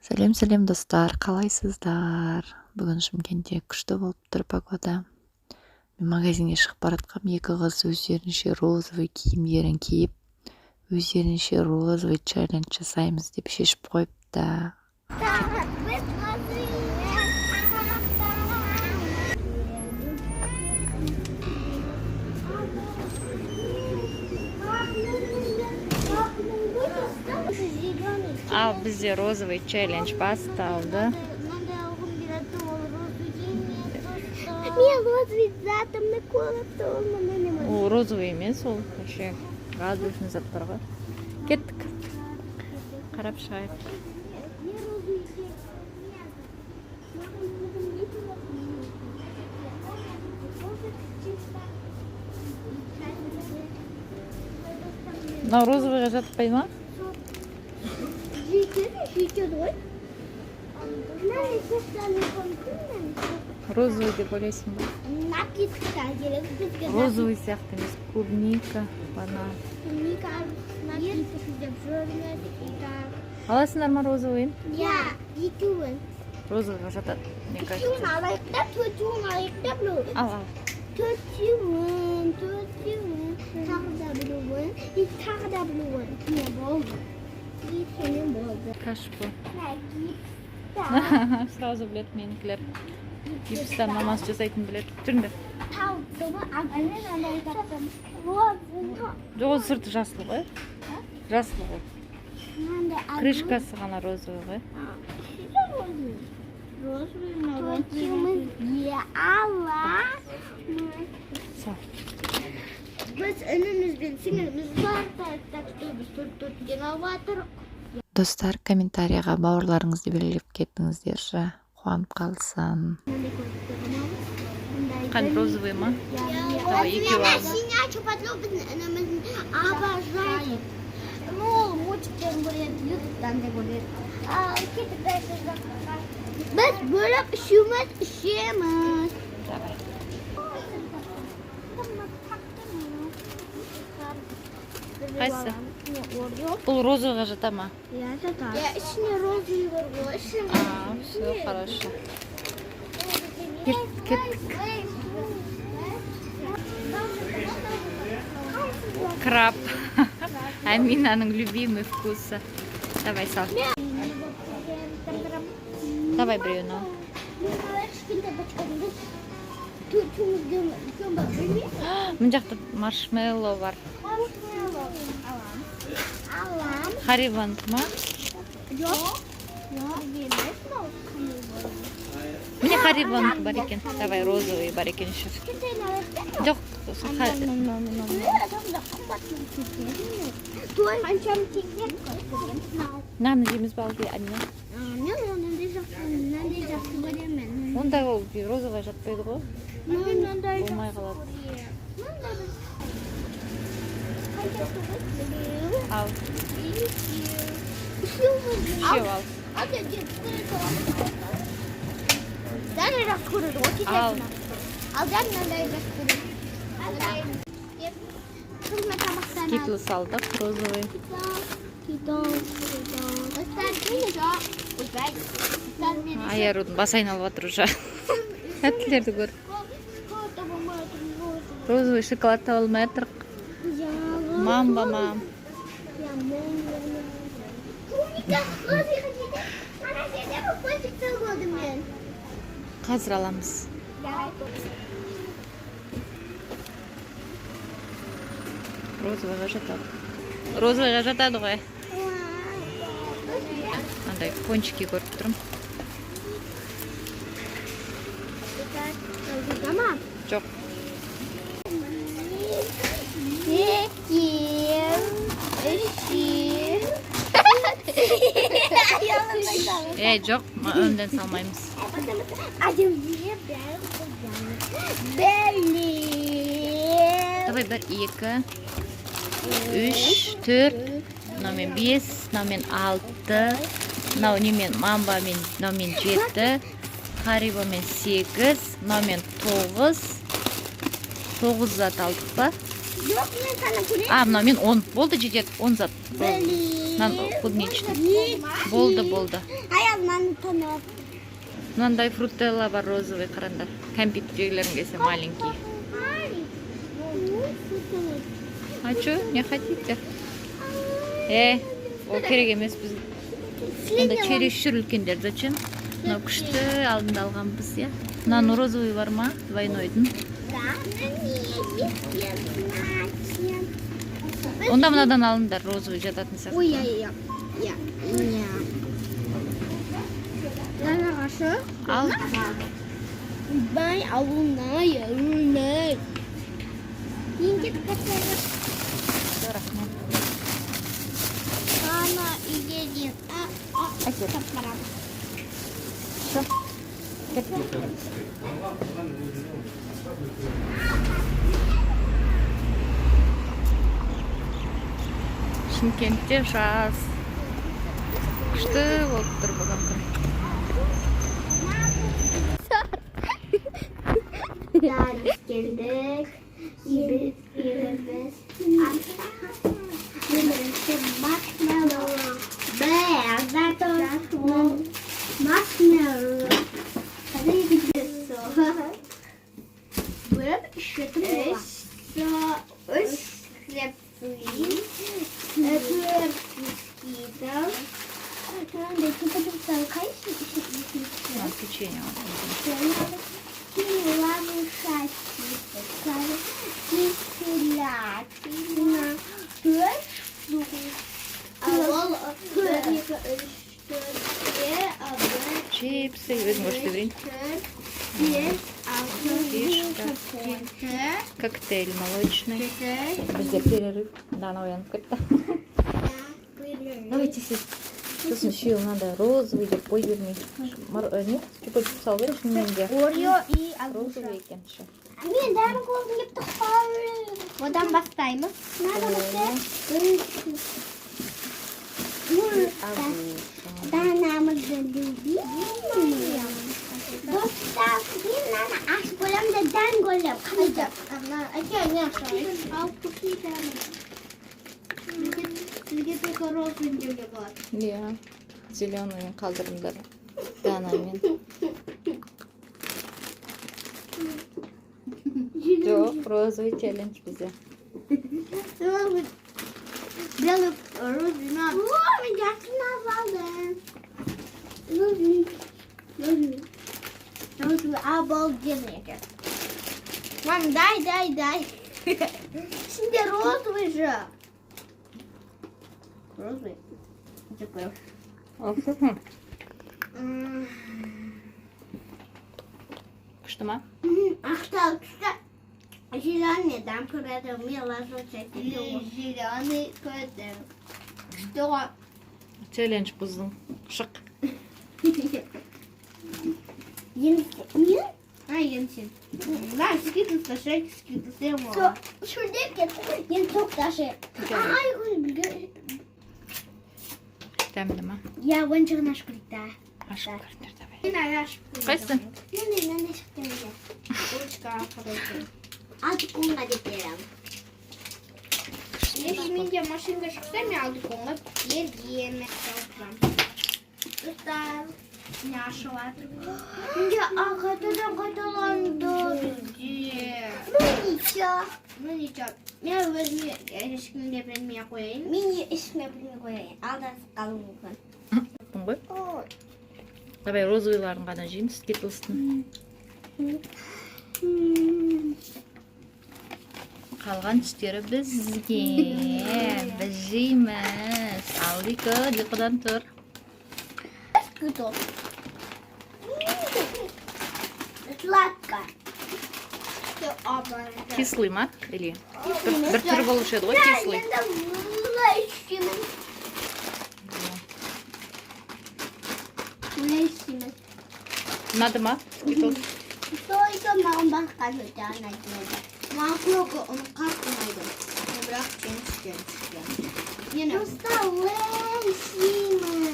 Сәлем достар, қалайсыздар? Бүгін Шымкентте күшті болып тұр погода. Мен магазинге шығып бара жатқам, екі қыз өздерінше розовый киімдерін киіп, өздерінше розовый челлендж жасаймыз деп шешіп қойыпты. Ал бізде розовый челлендж басталды. Мен розовый затымны көріп тұрмын. Ол розовый емес, ол вообще радужный заттар ғой. Кеттік. Қарап шығайық. Мынау розовыйға жатпай ма? Розовый деп ойлайсың ба? Розовый сияқты емес, клубника, банан. Аласыңдар ма розовыйын? Ja, екеуін. Розовыйға жатады, мне Екеуін кажется. алайық та, төртеуін алайық та біреу. Ал. Төртеуін, тағы да біреуін, тағы да біреуін. Не болды? Сенің болды. Кашпо. Гипста. Сразу білет менікілер. Гипстан мамасы жасайтын білет. Жүріңдер. Таудымы ағанен алай таптым. Розыны. Жоқ, ол сырты жасыл ғой. Жасыл ғой. Мынандай Крышкасы ғана розовый ғой. Төртеуіміз аламыз. Біз інімізбен сіңіліміз бар, так что біз төрттен алып. Достар, комментарияға бауырларыңызды белгілеп кеттіңіздерші. Қуанып қалсын. Қан розовый ма? Давай, екеу алды. Щенячий патруль біздің інімізін обожает. Ну, мультиктерін көреді, ютубтан да көреді. Кеттік дайсызға. Біз бөліп үшеуміз ішеміз. Давай. Қайсы? Бұл розовыйға жата ма? Я жатады. Я ішіне розовый бар ғой. Все, хорошо. Кеттік. Краб. Аминаның любимый вкусы. Давай, сал. Давай біреуін ал. Мына жақта маршмеллоу бар. Хариванд ма? Міне хариванд бар екен. Давай, розовый бар екен еще. Жоқ, наны жейміз ба алды Амина? Мен ондай жақсы көремін. Ондай ол розовыйға жатпайды ғой. Болмай қалады. Ал. Үшеу ал. Дәл жақ көреді, ол кетеді. Ал. Ал дәл мынандай жақ көреді. Қызма тамақтан ал. Скитлс алдық, розовый. Аярудың бас айналып жатыр уже. Әттілерді көр. Розовый шоколадты алмай жатырық. Мамба мам. Қазір аламыз. Розовыйға жатады. Розовыйға жатады ғой. Андай пончики көріп тұрым. Жоқ. Жоқ, өнден салмаймыз. Давай, бір, екі, үш, төрт, мынаумен бес, мынаумен алты, мынау немен мамбамен, мынаумен жеті, харибомен сегіз, мынаумен тоғыз зат алдық па? Мынаумен 10. Болды жетеді, 10 зат. Клубничный. Болды. Аяғым мынаны танып. Мынандай фрутелла бар, розовый, қараңдар. Кәмпит жегілерің келсе, маленький. А чё, не хотите? Ол керек емес біз. Онда чересчур үлкендер, зачем? Мынау күшті алдында алғанбыз, я. Мынаның розовый бар ма? Двойнойдың. Онда мынадан алыңдар, розовый жататын сияқты. Ой, я. Ағашы? Ал. Бай ауылнай. Енді кәтері. Рахмет. Ана үйге дейін. Әкет. Барам. Что? Шымкентте жаз. Күшті болып тұр бүгін күн. Biz geldik. Yerimiz. Yerimizde marshmallow. Beyaz marshmallow. Hadi gidiyoruz. Böyle bir işletim var. Üç replik. Öbür bisküviden. Tamam, belki de çok daha kayışı işletim. Печенье. Чипсы, өзің өшті берейін. Коктейль молочный. Бізде перерыв. Дана оянып кетті. Давайте сіз. Сосын еще надо розовый деп бой бермей. Нет, чупа-чуп сал береш неменде. Орео и Розовый екен ше. Мен дәмі қолым кепті қалы. Одан бастаймыз. Надо Данамызды любим. Достав, мен мынаны ашып қоямын да дәм көріп. Қандай? Әке, не ашайын? Ал күші дәмі. Сізге только розовый деуге болады. Иә, зеленый қалдырыңдар. Данамен. Жоқ, розовый челлендж бізде. Белый розовый надо. О, мен жақсына алды. Розовый обалденный екен. Мам, дай. Ішінде розовый же. Розовый. Такой. Күшті ма? Ақтал түсті. Зеленый дәм көреді. Мен лазочек. Зеленый көреді. Күшті ғой. Челлендж бұздың. Шық. Енсен? Енсен. Да, скитлсы, шеки скитлсы мало. Шурдеп кетті. Ен тоқ ташы. Ай, көз Дәмді ма? Я ойыншығын ашып көрікті. Ашып көрдір давай. Мен ашып көрікті. Қайсың? Мен ашып көрікті. Ручка қарайды. Алты қолға деп берем. Если менде машинка шықса, мен алты қолға берем. Достар. Не ашып атыр. Менде қайталанды. Ну ничего. Мен өзіме ешкімге білмей қояйын. Мен ешкімге білмей қояйын. Алдасып қалу мүмкін. Бұн ғой? Давай розовыйларын ғана жейін, скитлстың. Қалған түстері бізге. Біз жейміз. Алдикі, диқыдан тұр. Скитл. Сладко. Кислый ма? Или? Бір түрі болушы еді ғой, кислый. Енді мұлай ішкемін. Мұлай ішкемін. Ұнады ма? Скитлс? Только маған басқа өте анайдың. Маған көгі оны қатты ұнайды. Бірақ жеміс. Просто лай ішемін.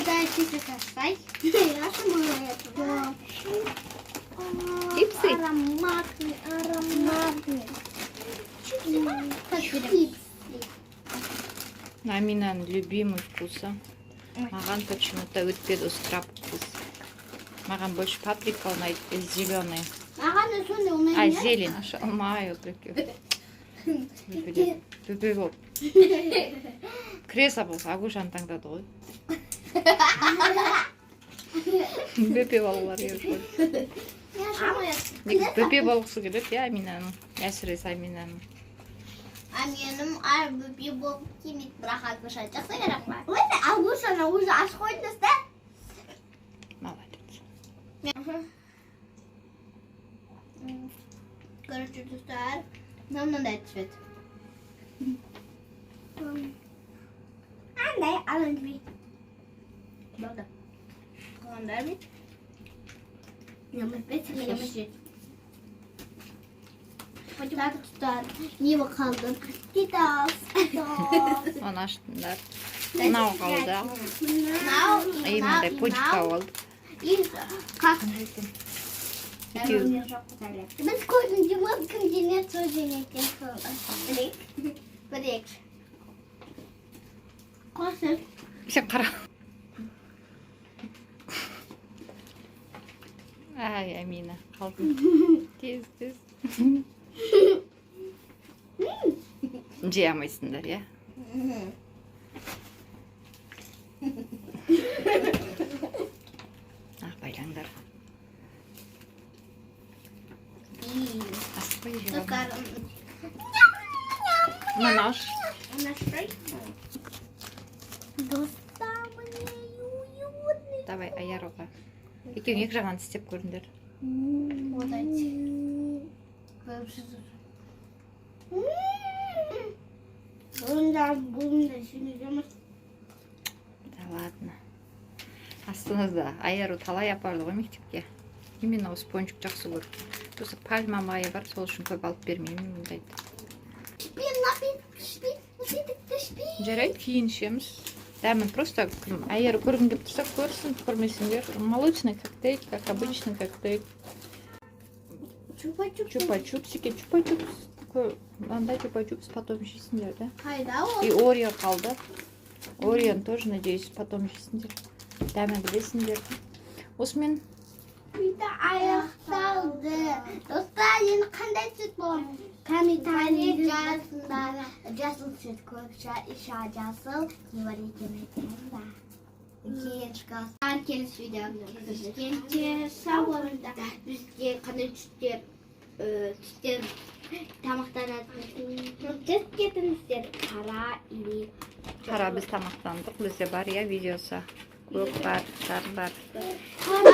Дай чисто кастай. Чипсы? Ароматный. Аминаның любимый вкусы. Маған почему-то өтпеді осы краб вкус. Маған больше паприка ұнайды, зеленый. Маған да сондай А, ұнайды. зелень. Аша алмай отыр. Бөпе болып. Кіре болса, Агушаны таңдады ғой. Бөпе балалар ешқой. Бөпе болғысы келеді, Аминаның. Әсіресе Аминаның. Менің бөпе болып келмейді, бірақ Агуша жақсы керек бар. Өзі Агушаны уже ашып қойдыңыз да? Молодец. Короче, достар, нам мынандай цвет. Андай алынбай. Болды. Қоғандар ме? Неміз жет. Так, достар, не қалдым? Китас. Оны аштыңдар. Мынау қалды. Мындай почка болды. Как? Екеуі. Біз көзіндеміз кімденет сөзен екен білек. Білек. Қосып. Сен қара. Ай, Амина, қалдың. Тез. Жей алмайсыңдар, иә? Байлаңдар. Аспай жеп. Манаш. Достар, мне уютный. Давай, аяруға. Екеуің екі жағынан істеп көріңдер. Подайте. Бұнда сүймейміз. Да ладно. Астанада аяру талай апарды ғой мектепке. Именно осы пончик жақсы көріп. Осы пальма майы бар, сол үшін көп алып бермеймін мұндайды. Жарайды, кейін ішеміз. Дәмін просто аяру көргің келіп тұрса көрсін, көрмесіңдер. Молочный коктейль, как обычный коктейль. Чупа-чупсики, чупа-чупс. Такой, анда чупа-чупс потом жейсіңдер, да? Қайда ол? И Орео қалды. Ореоны тоже, надеюсь, потом жейсіңдер. Дәмі білесіңдер. Осымен Үйді аяқталды. Достар, енді қандай цвет болады? Комментарий жазыңдар. Жасыл цвет көпші, иша жасыл, не бар екен айтыңдар. Кейін шығасыздар, келесі видеоны көргенше сау болыңыздар. Бізге қандай түстер тамақтанатын жүз кетіңіздер. Қара или қара біз тамақтандық. Бізде бар, иә, видеосы. Көк бар, сары бар. қара